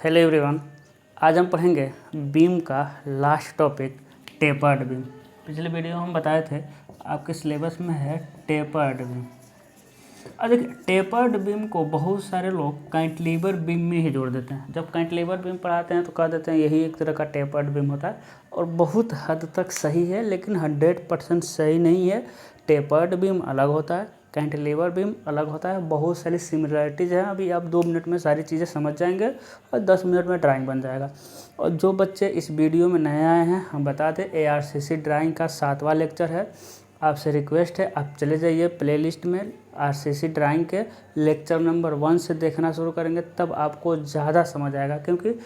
Hello everyone. आज हम पढ़ेंगे बीम का लास्ट टॉपिक टेपर्ड बीम। पिछले वीडियो में हम बताए थे आपके सिलेबस में है टेपर्ड बीम। अब देखिए टेपर्ड बीम को बहुत सारे लोग कैंटिलीवर बीम में ही जोड़ देते हैं। जब कैंटिलीवर बीम पढ़ाते हैं तो कह देते हैं यही एक तरह का टेपर्ड बीम होता है और बहुत हद तक सही है, लेकिन 100% सही नहीं है। टेपर्ड बीम अलग होता है, कैंटिलीवर बीम अलग होता है। बहुत सारी सिमिलरिटीज़ हैं। अभी आप 2 मिनट में सारी चीज़ें समझ जाएंगे और 10 मिनट में ड्राइंग बन जाएगा। और जो बच्चे इस वीडियो में नए आए हैं, हम बता दें ARCC ड्राइंग का 7वां लेक्चर है। आपसे रिक्वेस्ट है आप चले जाइए प्लेलिस्ट में, RCC ड्राइंग के लेक्चर नंबर 1 से देखना शुरू करेंगे तब आपको ज़्यादा समझ आएगा। क्योंकि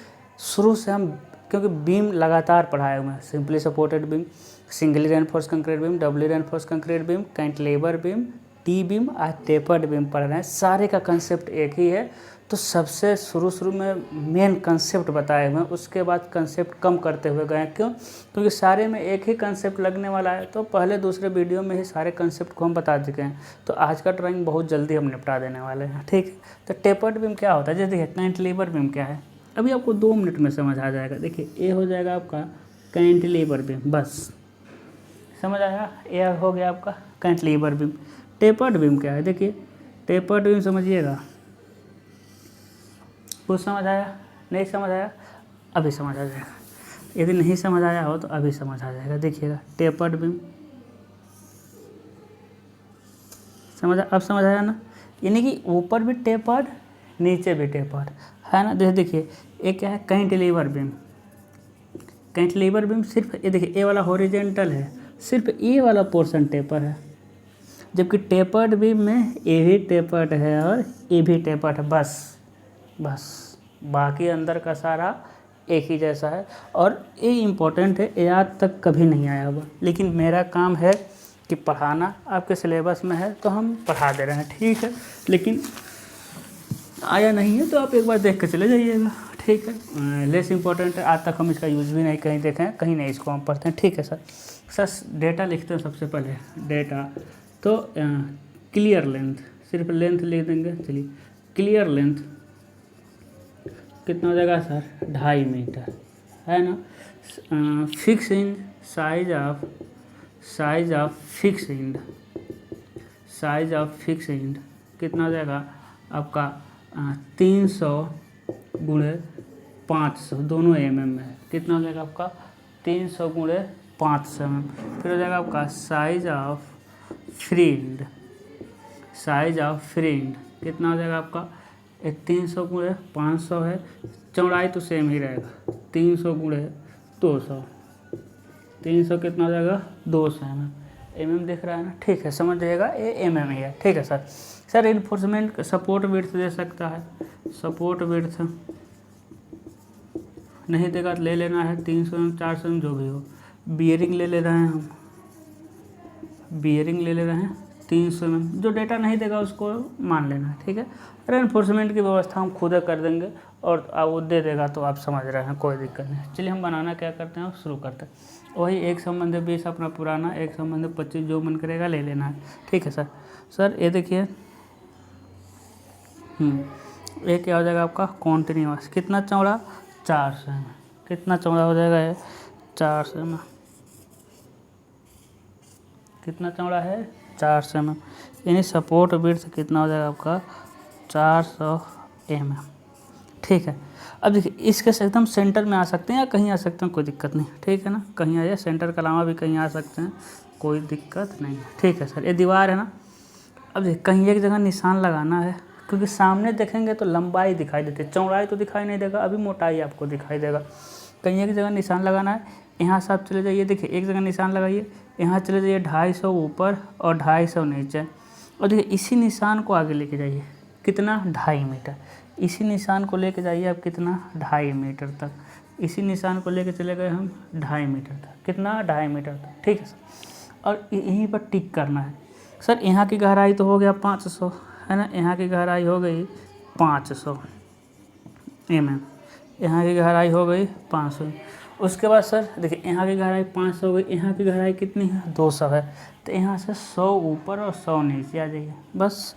शुरू से हम बीम लगातार पढ़ाए हुए हैं। Simply supported beam, singly reinforce concrete beam, doubly reinforce concrete beam, cantilever beam, T beam और टेपर्ड बीम पढ़ रहे हैं। सारे का कंसेप्ट एक ही है। तो सबसे शुरू में मेन कंसेप्ट बताए हुए हैं, उसके बाद कंसेप्ट कम करते हुए गए। क्यों? क्योंकि सारे में एक ही कंसेप्ट लगने वाला है। तो पहले दूसरे वीडियो में ही सारे कंसेप्ट को हम बता चुके हैं। तो आज का ड्राइंग बहुत जल्दी हम निपटा देने वाले हैं। ठीक है, तो टेपर्ड बीम क्या होता है? जैसे देखिए कैंटिलीवर बीम क्या है, अभी आपको 2 मिनट में समझ आ जाएगा। देखिए ये हो जाएगा आपका कैंटिलीवर बीम, बस समझ आया। ये हो गया आपका कैंटिलीवर बीम। टेपर्ड बीम क्या है? देखिए टेपर्ड बीम समझिएगा। कुछ समझ आया? नहीं समझ आया? अभी समझ आ जाएगा। यदि नहीं समझ आया हो तो अभी समझ आ जाएगा। देखिएगा टेपर्ड बीम अब समझ आया ना। यानी कि ऊपर भी टेपर्ड, नीचे भी टेपर्ड है ना। जैसे देखिए ये क्या है, कैंटिलीवर बीम। कैंटिलीवर बीम सिर्फ ये देखिए, ये वाला हॉरिजेंटल है, सिर्फ ये वाला पोर्शन टेपर है। जबकि टेपर्ड बीम में ये भी टेपर्ड है और ये भी टेपर्ड है। बस बाकी अंदर का सारा एक ही जैसा है। और ये इम्पोर्टेंट है, ये आज तक कभी नहीं आया हुआ, लेकिन मेरा काम है कि पढ़ाना। आपके सिलेबस में है तो हम पढ़ा दे रहे हैं, ठीक है। लेकिन आया नहीं है तो आप एक बार देख के चले जाइएगा, ठीक है। लेस इम्पोर्टेंट है, आज तक हम इसका यूज़ भी नहीं कहीं देखे हैं, कहीं नहीं इसको हम पढ़ते हैं, ठीक है सर। डेटा लिखते हैं सबसे पहले। डेटा तो क्लियर लेंथ, सिर्फ लेंथ लिख देंगे। चलिए क्लियर लेंथ कितना हो जाएगा सर? 2.5 मीटर है ना। Fix end, size of fix end कितना हो जाएगा आपका? 300 गुणे 500, दोनों mm में है। कितना हो जाएगा आपका? 300 गुणे 500 mm। फिर हो जाएगा आपका साइज ऑफ फ्री इंड कितना हो जाएगा आपका? 300 गुणे 500 है। चौड़ाई तो सेम ही रहेगा, 300 गुणे 200, 300 कितना हो जाएगा? 200 mm दिख रहा है ना, ठीक है। समझ जाइएगा ये mm ही है, ठीक है सर। इन्फोर्समेंट सपोर्ट विड्थ दे सकता है। सपोर्ट विड्थ नहीं देगा तो ले लेना है 300 mm, 400 mm जो भी हो। बियरिंग ले ले रहे हैं 300 mm। जो डेटा नहीं देगा उसको मान लेना है, ठीक है। रेनफोर्समेंट की व्यवस्था हम खुद कर देंगे और वो दे देगा तो आप समझ रहे हैं, कोई दिक्कत नहीं। चलिए हम बनाना क्या करते हैं, शुरू करते हैं। वही 1 संबंध 20 अपना पुराना, 1 संबंध 25 जो मन करेगा ले लेना है, ठीक है सर। ये देखिए ये क्या हो जाएगा आपका? कॉन्टिन्यूअस। कितना चौड़ा? 400 mm। कितना चौड़ा हो जाएगा ये? 400 mm। कितना चौड़ा है? 400 mm। यानी सपोर्ट विड्थ कितना हो जाएगा आपका? 400 mm, ठीक है। अब देखिए इसके से एकदम सेंटर में आ सकते हैं या कहीं आ सकते हैं, कोई दिक्कत नहीं, ठीक है ना। कहीं आ जाए, सेंटर के अलावा भी कहीं आ सकते हैं, कोई दिक्कत नहीं है, ठीक है सर। ये दीवार है ना। अब देखिए कहीं एक जगह निशान लगाना है, क्योंकि सामने देखेंगे तो लंबाई दिखाई देती है, चौड़ाई तो दिखाई नहीं देगा, अभी मोटाई आपको दिखाई देगा। कहीं एक जगह निशान लगाना है। यहाँ से आप चले जाइए, देखिए एक जगह निशान लगाइए, यहाँ चले जाइए 250 ऊपर और 250 नीचे। और देखिए इसी निशान को आगे लेके जाइए, कितना? 2.5 मीटर। इसी निशान को लेके जाइए आप, कितना? 2.5 मीटर तक। इसी निशान को लेके चले गए हम 2.5 मीटर तक। कितना? 2.5 मीटर तक, ठीक है सर। और यहीं पर टिक करना है सर। यहाँ की गहराई तो हो गया 500 है ना, यहाँ की गहराई हो गई 500 mm, यहाँ की गहराई हो गई 500। उसके बाद सर देखिए यहाँ की गहराई 500 हो गई, यहाँ की गहराई कितनी है? 200 है। तो यहाँ से 100 ऊपर और 100 नीचे आ जाइए, बस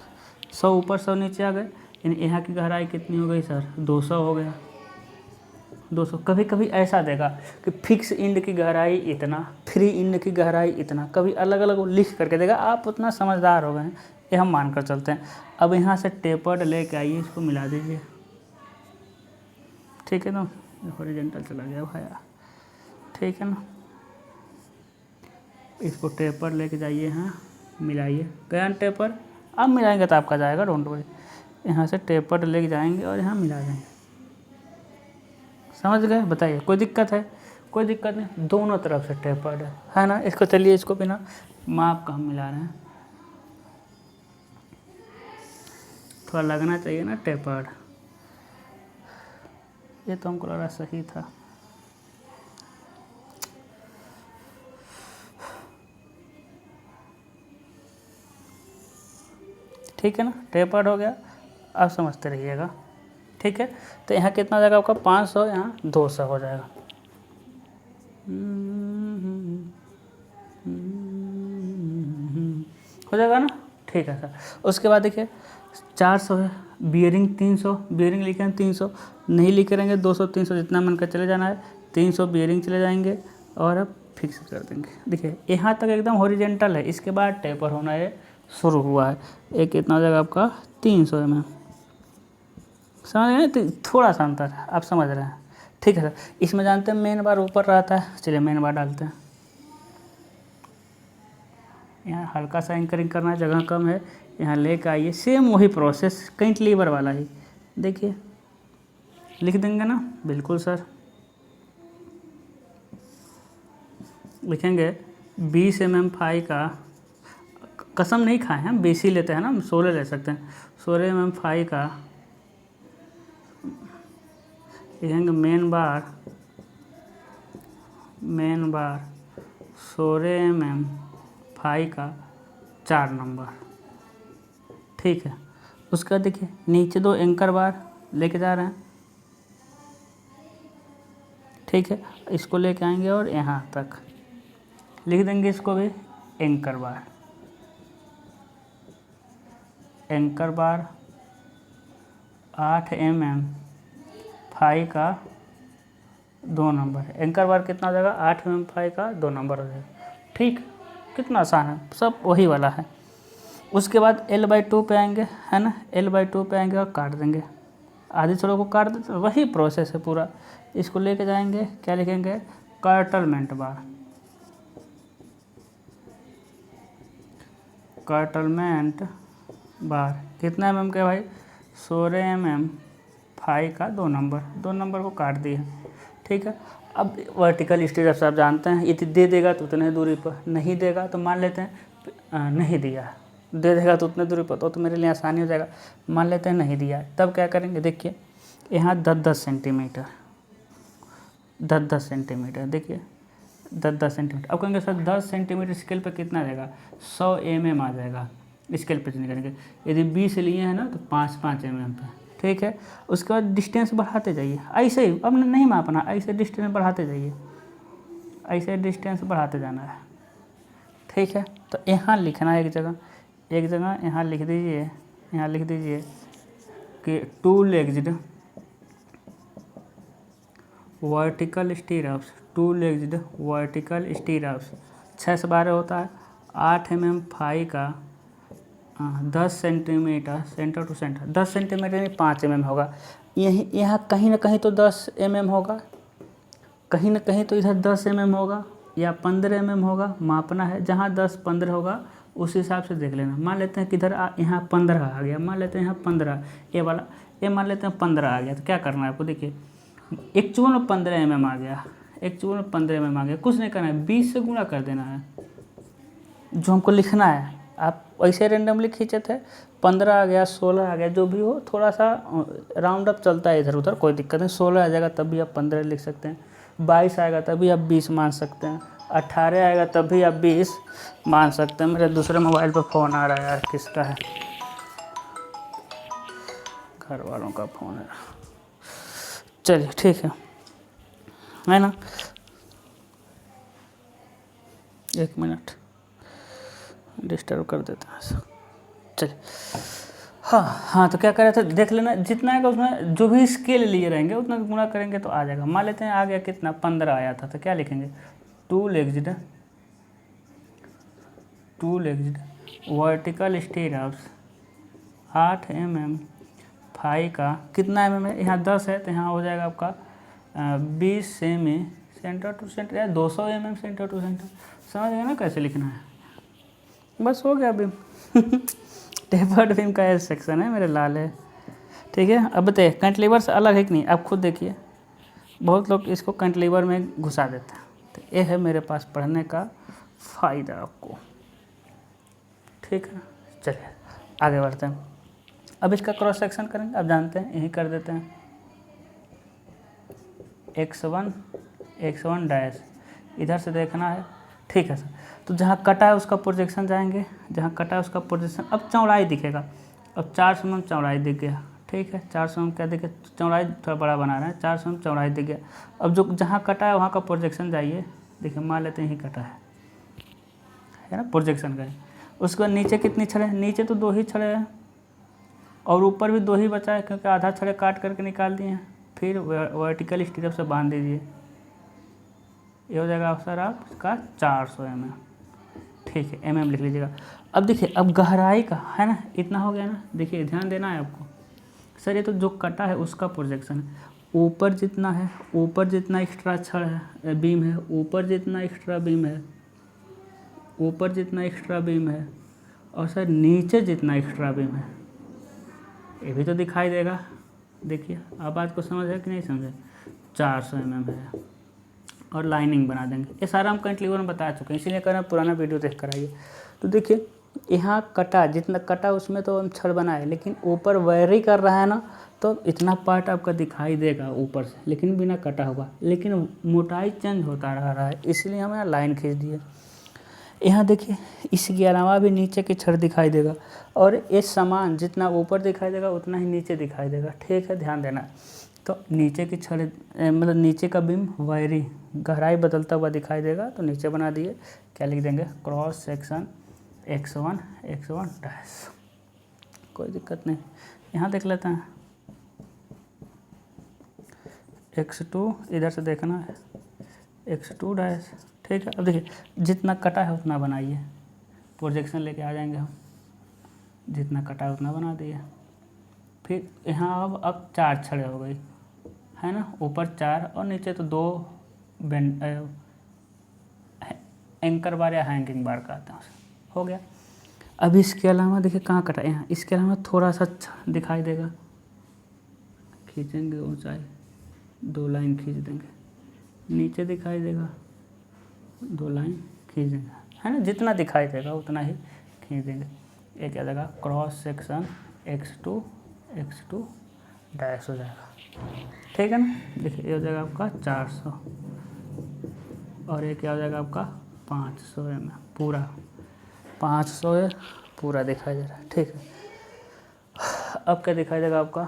100 ऊपर 100 नीचे आ गए। यानी यहाँ की गहराई कितनी हो गई सर? 200 हो गया, 200। कभी कभी ऐसा देगा कि फिक्स इंड की गहराई इतना, फ्री इंड की गहराई इतना, कभी अलग अलग लिख करके देगा। आप उतना समझदार हो गए हैं, ये हम मानकर चलते हैं। अब यहाँ से टेपर्ड लेके आइए, इसको मिला दीजिए, ठीक है ना, हॉरिजॉन्टल चला गया भाया, ठीक है ना। इसको टेपर लेके जाइए, यहाँ मिलाइए, गया टेपर। अब मिलाएंगे तो आपका जाएगा, डोंट वरी। यहाँ से टेपर लेके जाएंगे और यहाँ मिला देंगे। समझ गए? बताइए कोई दिक्कत है? कोई दिक्कत नहीं, दोनों तरफ से टेपर्ड है ना। इसको चलिए, इसको बिना माप का हम मिला रहे हैं, थोड़ा लगना चाहिए ना टेपर्ड। ये तो हमको लगा सही था। ठीक है ना, टेपर्ड हो गया। अब समझते रहिएगा, ठीक है। तो यहाँ कितना हो जाएगा आपका 500, यहाँ 200 हो जाएगा। हो जाएगा ना, ठीक है सर। उसके बाद देखिए 400 है, बियरिंग 300, बियरिंग लिखे हैं 300, नहीं लिखे रहेंगे 200 300 जितना मन कर चले जाना है। 300 बियरिंग चले जाएंगे और अब फिक्स कर देंगे। देखिए यहाँ तक एकदम हॉरिजॉन्टल है, इसके बाद टेपर होना ये शुरू हुआ है। एक कितना हो जाएगा आपका 300 mm, समझ गए? तो थोड़ा सा अंतर है, आप समझ रहे हैं, ठीक है सर। इसमें जानते हैं मेन बार ऊपर रहता है, चलिए मेन बार डालते हैं। यहाँ हल्का सा एंकरिंग करना है, जगह कम है, यहाँ लेकर आइए, सेम वही प्रोसेस कैंटिलीवर वाला ही। देखिए लिख देंगे ना, बिल्कुल सर, लिखेंगे 20 mm फाई का, कसम नहीं खाए हैं, 20 ही लेते हैं ना, हम 16 ले सकते हैं। 16 mm फाई का लिखेंगे मेन बार 16 mm फाई का 4 नंबर, ठीक है। उसके बाद देखिए नीचे 2 एंकर बार लेके जा रहे हैं, ठीक है। इसको लेके आएंगे और यहाँ तक लिख देंगे, इसको भी एंकर बार, एंकर बार 8 mm फाई का 2 नंबर। एंकर बार कितना हो जाएगा? 8 mm फाई का 2 नंबर हो जाएगा, ठीक। कितना आसान है, सब वही वाला है। उसके बाद L/2 पे आएंगे, है ना, L/2 पे आएंगे और काट देंगे, आधी छोरों को काट देते, वही प्रोसेस है पूरा। इसको लेके जाएंगे, क्या लिखेंगे? कर्टलमेंट बार, कर्टलमेंट बार कितना mm के भाई? 16 mm फाई का 2 नंबर, 2 नंबर को काट दिया, ठीक है। अब वर्टिकल स्टीरअप्स आप जानते हैं, यदि दे देगा तो उतने दूरी पर, नहीं देगा तो मान लेते हैं नहीं दिया, दे देगा तो उतने दूरी पर, तो मेरे लिए आसानी हो जाएगा। मान लेते हैं नहीं दिया, तब क्या करेंगे? देखिए यहाँ 10-10 सेंटीमीटर, 10-10 सेंटीमीटर, देखिए 10-10 सेंटीमीटर। अब कहेंगे सर 10 सेंटीमीटर स्केल पे कितना देगा? 100 mm आ जाएगा, स्केल पे नहीं करेंगे। यदि 20 लिए हैं ना तो 5-5 mm पे, ठीक है। उसके बाद डिस्टेंस बढ़ाते जाइए, ऐसे ही, अब नहीं मापना, ऐसे डिस्टेंस बढ़ाते जाइए, ऐसे डिस्टेंस बढ़ाते जाना है, ठीक है। तो यहाँ लिखना है एक जगह यहाँ लिख दीजिए, यहाँ लिख दीजिए कि 2 लेग्ड वर्टिकल स्टीरअप्स, 2 लेग्ड वर्टिकल स्टीरअप्स 6 से 12 होता है, 8 mm फाई का 10 centimetre centre to centre, 10 centimetre नहीं 5 mm होगा। यही यहाँ कहीं ना कहीं तो 10 mm होगा, कहीं ना कहीं तो इधर 10 mm होगा या 15 mm होगा, मापना है। जहाँ 10-15 होगा उस हिसाब से देख लेना। मान लेते हैं किधर यहाँ 15 आ गया, मान लेते हैं यहाँ 15, ये वाला ये मान लेते हैं 15 आ गया, तो क्या करना है आपको? देखिए एक्चुअल में 15 mm आ गया, एक्चुअल में 15 mm आ गया, कुछ नहीं करना है, 20 से गुणा कर देना है जो हमको लिखना है। आप ऐसे रेंडमली खींचे थे, 15 आ गया, 16 आ गया, जो भी हो, थोड़ा सा राउंड अप चलता है इधर उधर, कोई दिक्कत नहीं। 16 आ जाएगा तब भी आप 15 लिख सकते हैं, 22 आएगा तब भी आप 20 मान सकते हैं, 18 आएगा तब भी आप 20 मान सकते हैं। मेरे दूसरे मोबाइल पर फ़ोन आ रहा है यार, किसका है? घर वालों का फ़ोन है, चलिए ठीक है ना। 1 मिनट डिस्टर्ब कर देते हैं, चलिए हाँ हाँ, तो क्या कर रहे थे देख लेना, जितना आएगा उसमें जो भी स्केल लिए रहेंगे उतना गुणा करेंगे तो आ जाएगा। मान लेते हैं आ गया कितना, 15 आया था, तो क्या लिखेंगे, 2 legged vertical stirrups 8 mm, phi का कितना mm है, यहाँ 10 है तो यहाँ हो जाएगा आपका 20 सेमी सेंटर टू सेंटर, या 200 mm सेंटर टू सेंटर। समझ गए ना कैसे लिखना है, बस हो गया बीम। टेपर्ड बीम का एस सेक्शन है मेरे लाल है, ठीक है। अब बताइए कैंटिलीवर से अलग है कि नहीं, आप खुद देखिए, बहुत लोग इसको कैंटिलीवर में घुसा देते हैं। तो ये है मेरे पास पढ़ने का फ़ायदा आपको, ठीक है। चलिए आगे बढ़ते हैं। अब इसका क्रॉस सेक्शन करेंगे, आप जानते हैं यही कर देते हैं, x1 डैश इधर से देखना है, ठीक है सर। तो जहाँ कटा है उसका प्रोजेक्शन जाएंगे, जहाँ कटा है उसका प्रोजेक्शन, अब चौड़ाई दिखेगा, अब 400 mm चौड़ाई दिख गया, ठीक है। 400 mm क्या दिखे, चौड़ाई थोड़ा बड़ा बना रहे हैं, 400 mm चौड़ाई दिख गया। अब जो जहाँ कटा है वहाँ का प्रोजेक्शन जाइए, देखिए मान लेते हैं यही कटा है ना, प्रोजेक्शन का है। उसके बाद नीचे कितनी छड़े, नीचे तो 2 ही छड़े हैं और ऊपर भी 2 ही बचा है, क्योंकि आधा छड़े काट करके निकाल दिए हैं। फिर वर्टिकल स्टीरअप से बांध दीजिए, ये हो जाएगा सर आपका 400 mm, ठीक है, mm लिख लीजिएगा। अब देखिए अब गहराई का है ना, इतना हो गया ना, देखिए ध्यान देना है आपको सर, ये तो जो कटा है उसका प्रोजेक्शन है, ऊपर जितना है, ऊपर जितना एक्स्ट्रा छड़ है बीम है, ऊपर जितना एक्स्ट्रा बीम है, ऊपर जितना एक्स्ट्रा बीम है, और सर नीचे जितना एक्स्ट्रा बीम है, ये भी तो दिखाई देगा। देखिए अब बात को समझ है कि नहीं समझे, 400 mm है, और लाइनिंग बना देंगे। ये सारा हम कैंटिलीवर में बता चुके हैं, इसीलिए कह रहे हैं पुराना वीडियो देख कर आइए। तो देखिए यहाँ कटा, जितना कटा उसमें तो हम छड़ बनाए, लेकिन ऊपर वायरी कर रहा है ना, तो इतना पार्ट आपका दिखाई देगा ऊपर से, लेकिन बिना कटा हुआ, लेकिन मोटाई चेंज होता रहा है, इसलिए हम यहाँ लाइन खींच दिए। यहाँ देखिए इसके अलावा भी नीचे की छड़ दिखाई देगा, और ये सामान जितना ऊपर दिखाई देगा उतना ही नीचे दिखाई देगा, ठीक है, ध्यान देना। तो नीचे की छड़ मतलब नीचे का बीम वायरी गहराई बदलता हुआ दिखाई देगा, तो नीचे बना दिए, क्या लिख देंगे, क्रॉस सेक्शन x1 डैश, कोई दिक्कत नहीं। यहाँ देख लेते हैं x2, इधर से देखना है x2 डैश, ठीक है। अब देखिए जितना कटा है उतना बनाइए, प्रोजेक्शन लेके आ जाएंगे हम, जितना कटा है उतना बना दिए। फिर यहाँ अब 4 छड़े हो गई है ना, ऊपर 4 और नीचे तो 2 बेंड एंकर बार या हैंगिंग बार कहते हैं, हो गया। अब इसके अलावा देखिए कहाँ कटा, यहाँ इसके अलावा थोड़ा सा दिखाई देगा, खींचेंगे ऊंचाई, 2 लाइन खींच देंगे, नीचे दिखाई देगा, 2 लाइन खींच देंगे, है ना, जितना दिखाई देगा उतना ही खींच देंगे। एक क्या देगा, क्रॉस सेक्शन x2 डैश हो जाएगा, ठीक है ना। देखिए ये हो जाएगा आपका 400, और ये क्या हो जाएगा आपका 500 mm, पूरा 500 है, पूरा दिखाई दे रहा है, ठीक है। अब क्या दिखाई देगा आपका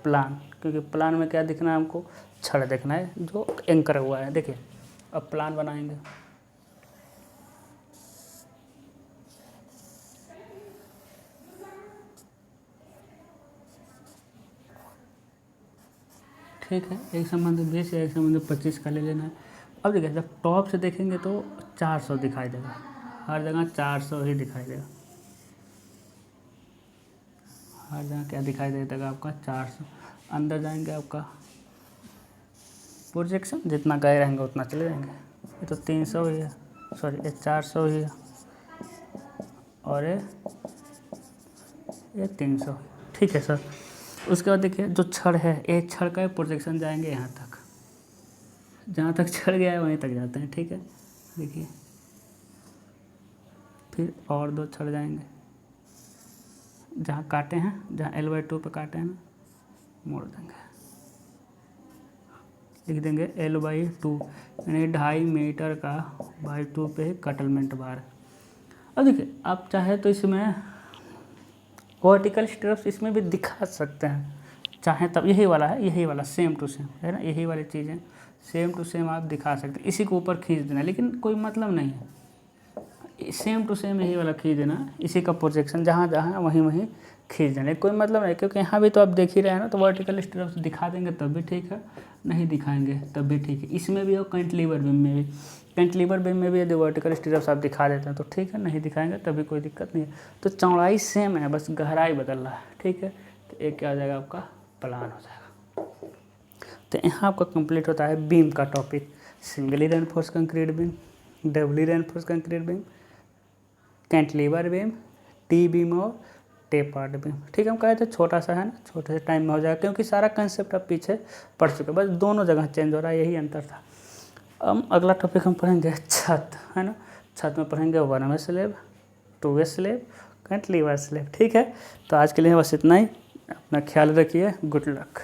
प्लान, क्योंकि प्लान में क्या दिखना है हमको, छड़ देखना है जो एंकर हुआ है। देखिए अब प्लान बनाएंगे, ठीक है, एक संबंध 20 या एक संबंध 25 का ले लेना है। अब देखिए जब टॉप से देखेंगे तो 400 दिखाई देगा, हर जगह 400 ही दिखाई देगा, हर जगह क्या दिखाई देगा आपका 400। अंदर जाएंगे आपका प्रोजेक्शन, जितना गए रहेंगे उतना चले जाएंगे। ये तो 300 ही है, सॉरी ये 400 ही है, और ये 300, ठीक है सर। उसके बाद देखिए जो छड़ है, एक छड़ का प्रोजेक्शन जाएंगे यहाँ तक, जहाँ तक छड़ गया है वहीं तक जाते हैं, ठीक है। देखिए फिर और 2 छड़ जाएंगे, जहाँ काटे हैं, जहाँ L/2 पे काटे हैं ना, मोड़ देंगे, लिख देंगे L/2, यानी 2.5 मीटर का बाई 2 पे कटलमेंट बार। अब देखिए आप चाहे तो इसमें वर्टिकल स्ट्रप्स इसमें भी दिखा सकते हैं, चाहे तब यही वाला है, यही वाला सेम टू सेम है ना, यही वाली चीज़ें सेम टू सेम आप दिखा सकते हैं, इसी को ऊपर खींच देना, लेकिन कोई मतलब नहीं है, सेम टू सेम यही वाला खींच देना, इसी का प्रोजेक्शन जहाँ जहाँ वहीं वहीं खींच देंगे, कोई मतलब नहीं, क्योंकि यहाँ भी तो आप देख ही रहे हैं ना, तो वर्टिकल स्टिरअप्स दिखा देंगे तब भी ठीक है, नहीं दिखाएंगे तब भी ठीक है। इसमें भी और कैंटिलीवर बीम में भी, कैंटिलीवर बीम में भी यदि वर्टिकल स्टिरअप्स आप दिखा देते हैं तो ठीक है, नहीं दिखाएंगे तभी कोई दिक्कत नहीं है। तो चौड़ाई सेम है, बस गहराई बदल रहा है, ठीक है। तो एक क्या हो जाएगा आपका प्लान हो जाएगा। तो यहाँ आपका कंप्लीट होता है बीम का topic, singly reinforce concrete beam, doubly reinforce concrete beam, cantilever beam, T beam और टेपर्ड बीम, ठीक है। हम कहे थे छोटा सा है ना, छोटे से टाइम में हो जाएगा, क्योंकि सारा कंसेप्ट अब पीछे पढ़ चुके, बस दोनों जगह चेंज हो रहा है, यही अंतर था। अब अगला टॉपिक हम पढ़ेंगे छत, है ना। छत में पढ़ेंगे 1 वे स्लैब, 2 वे स्लैब, कैंटिलीवर स्लैब, ठीक है। तो आज के लिए बस इतना ही, अपना ख्याल रखिए, गुड लक।